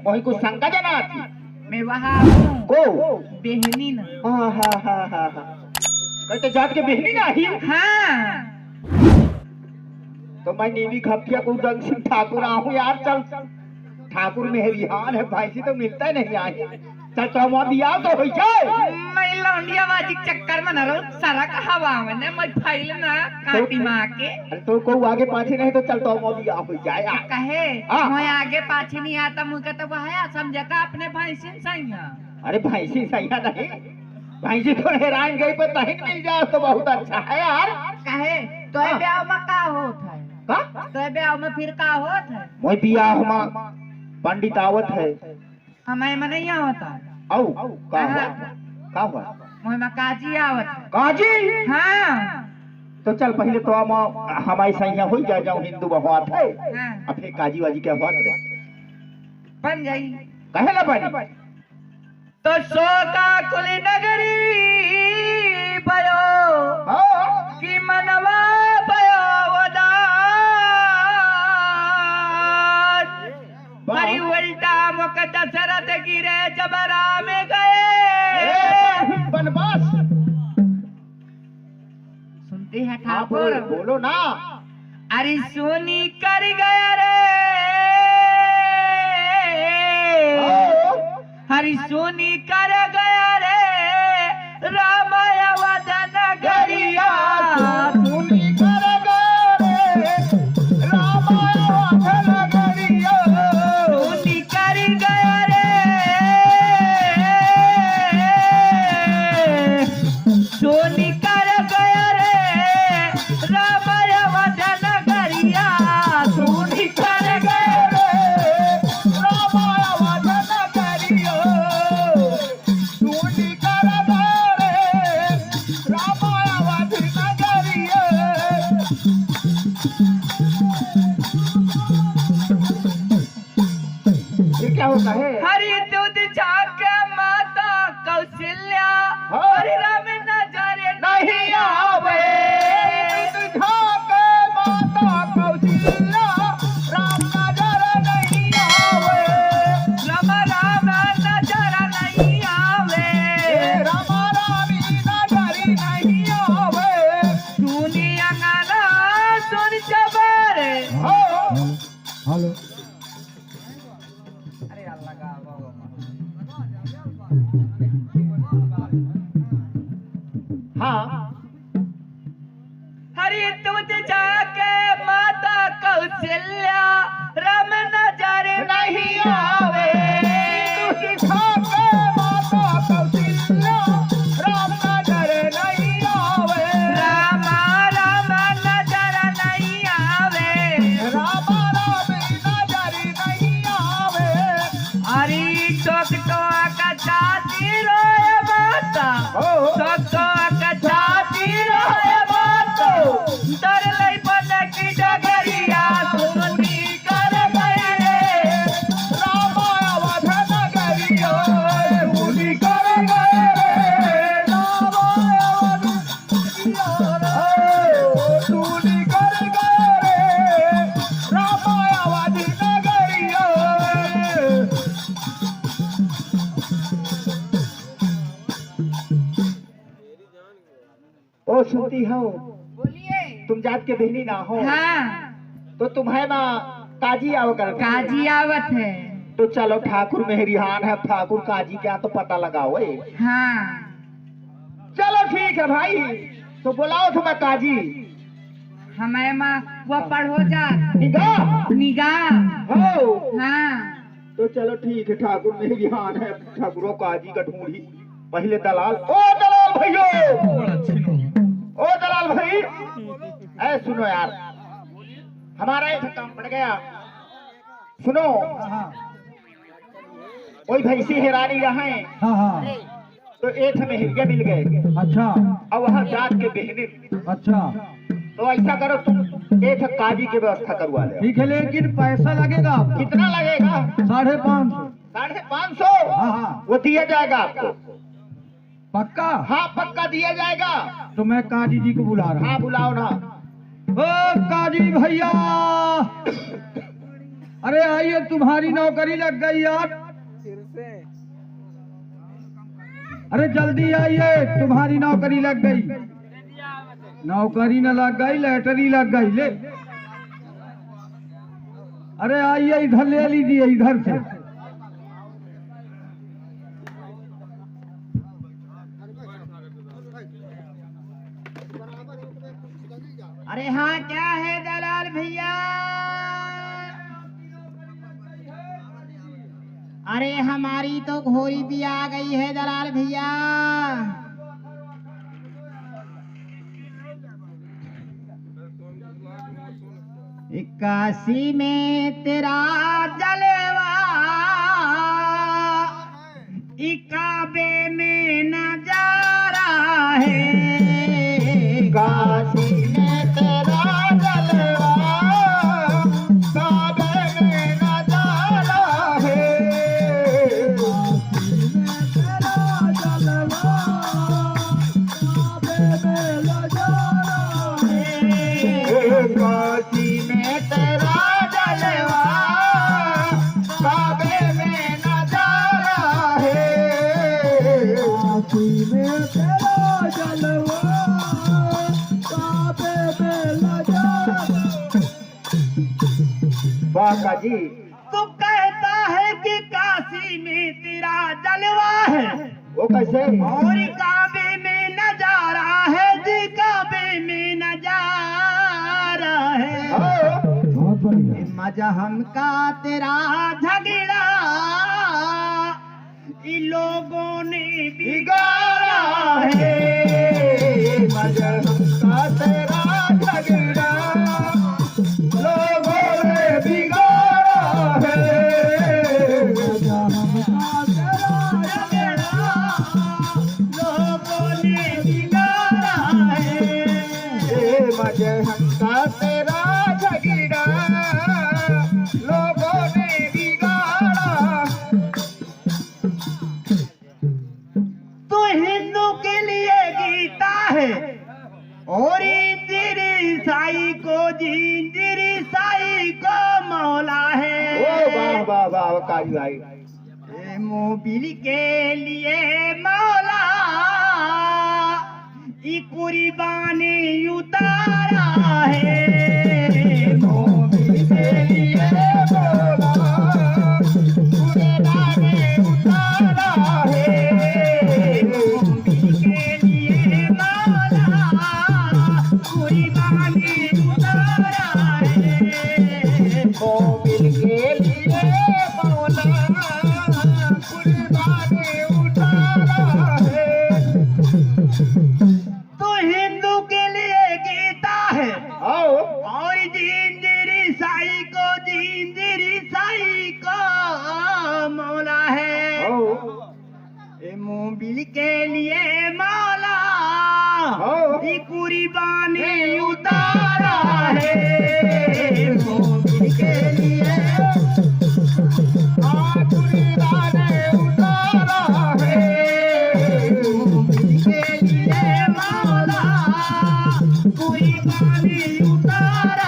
वही को शंका जना थी मैं वहाँ हूँ को बेहनी ना। हाँ हाँ हाँ हाँ हाँ कहते जात के बहनी ना ही हाँ तो मैं नीवी खपिया को उदंग सिंह ठाकुर आहूँ यार चल ठाकुर में रिहान है भाई से तो मिलता ही नहीं आई चल चौमा दिया तो हो जाए मैं लौंडिया बाजी के चक्कर में न रहूं सारा का हवा में ने मैं फैल ना काटी मार के अरे तो को आगे पाछे नहीं तो चल चौमा दिया हो जाए यार कहे हाँ। मैं आगे पाछे नहीं आता मुझे तो वह समझा का अपने भाई से सही है। अरे भैंसी सही नहीं भैंसी तो हैरान गई पर तही मिल जाए तो बहुत अच्छा है यार कहे तो हाँ। ब्याह में का होत है का तो ब्याह में फिर का होत है मोय बियाह में पंडित आवत है हमें में नहीं होता औ का हुआ का हुआ मैं में काजी आवत है। काजी हाँ तो चल पहले तो हम हमारी सैया हो जा जाऊं हिंदू बहुआत है हाँ अब फिर काजी वाजी क्या हुआ रे बन जाई कहे ना बनी तो शोका कुली नगरी भयो हाँ कि मनवा भयो वदार बड़ी उल्टा मुक दशरथ गिरे जबरा में गए बनवास सुनते हैं हाँ ठाकुर बोलो ना अरे सोनी कर गया रे हरि सोनी कर गया रे रामाय वदन गरिया सुनी कर रे रामायण नगरिया सोनी कर गया रे सोनी कर गया रे रामाय वदन गरिया सोनी कर गया रे रामायण नगरिया सुनी कर रे रामायण नगरिया ये क्या होता है हरि दूध जाके माता कौशल्या हाँ। हरि राम नजर नहीं आवे झाके माता कौशल्या राम नजर नहीं आवे राम राम नजर नहीं आवे राम रामी नजर नहीं आवे दुनिया गाना सुन जबर हो हेलो अरे अल्लाह का हाँ हरि दूध जाके माता कौशल्या राम नजर नहीं आवे झाके माता कौशल्या राम नजर नहीं आवे राम राम नजर नहीं आवे राम रामी नजर नहीं आवे हरि टोक टोक छाती रोए माता हो टोक टोक छाती रोए माता डर लई बन की डगरिया सुनी कर गए रे रामायण नगरिया सुनी कर गए रे रामायण सुनी कर गए रे रामायण नगरिया ओ सुनती हो बोलिए तुम जात के बहनी ना हो हाँ तो तुम्हें ना काजी आओ कर काजी आवत है तो चलो ठाकुर मेहरिहान है ठाकुर काजी क्या तो पता लगाओ हाँ चलो ठीक है भाई तो बुलाओ तुम्हें काजी हमें माँ वो पढ़ो जा निगाह निगाह हो हाँ तो चलो ठीक है ठाकुर मेहरिहान है ठाकुरों काजी का ढूंढी पहले दलाल ओ दलाल भैयो ओ दलाल भाई ऐ सुनो यार हमारा एक काम पड़ गया सुनो कोई भैंसी हेरानी रहे हाँ हाँ तो एक हमें हिरिया मिल गए अच्छा और वहाँ जात के बहने अच्छा तो ऐसा करो तुम एक काजी की व्यवस्था करवा ले ठीक है लेकिन पैसा लगेगा आपको कितना लगेगा 550 550 हाँ हाँ वो दिया जाएगा आपको पक्का हाँ पक्का दिया जाएगा तो मैं काजी जी को बुला रहा हाँ बुलाओ ना हूँ ओ काजी भैया अरे आइए, तुम्हारी नौकरी लग गई यार। अरे जल्दी आइए, तुम्हारी नौकरी लग गई। नौकरी न लग गई, लैटरी लग गई। ले, अरे आइए, इधर ले लीजिए, इधर से। अरे हाँ, क्या है दलाल भैया? अरे हमारी तो घोड़ी भी आ गई है दलाल भैया। काशी में तेरा जलवा, काबे में नजारा है। काशी में तेरा जलवा, काबे में नजारा है। काशी में तेरा जलवा, काबे में नजारा है। काशी में तेरा जलवा, काबे में नजारा। वाह जी, तू कहता है कि काशी में तेरा जलवा है, वो कैसे? और काबे में नजारा है जी, काबे में नजारा है। बहुत बढ़िया। मजहम का तेरा झगड़ा इन लोगों ने बिगाड़ा है। मजहब का तेरा झगड़ा लोगों ने बिगाड़ा है। मजहम का तेरा झगड़ा लोगों ने बिगाड़ा है। मजहब का तेरा झगड़ा लोगों ने बिगाड़ा। तो हिंदू के लिए गीता है, और इंजीर ईसाई को जिंजीर ईसाई को मौला है। ओ वाह वाह वाह काजी भाई। ये मोबिल के लिए मौला ई कुर्बानी उतारा है। मोबिल के लिए मौला कुर्बानी उतारा है। मोबिल के लिए मौला कुर्बानी उतारा है। मोबिल के लिए मौला कुर्बानी उतारा है। तो हिंदू के लिए गीता है, आओ और जिंजीर ईसाई को मौला है। आओ ए मोबिल के लिए मौला आओ। ई कुर्बानी उतारा है। मोबिल के लिए कुर्बानी उतारा है। मोबिल के लिए मौला कुर्बानी उतारा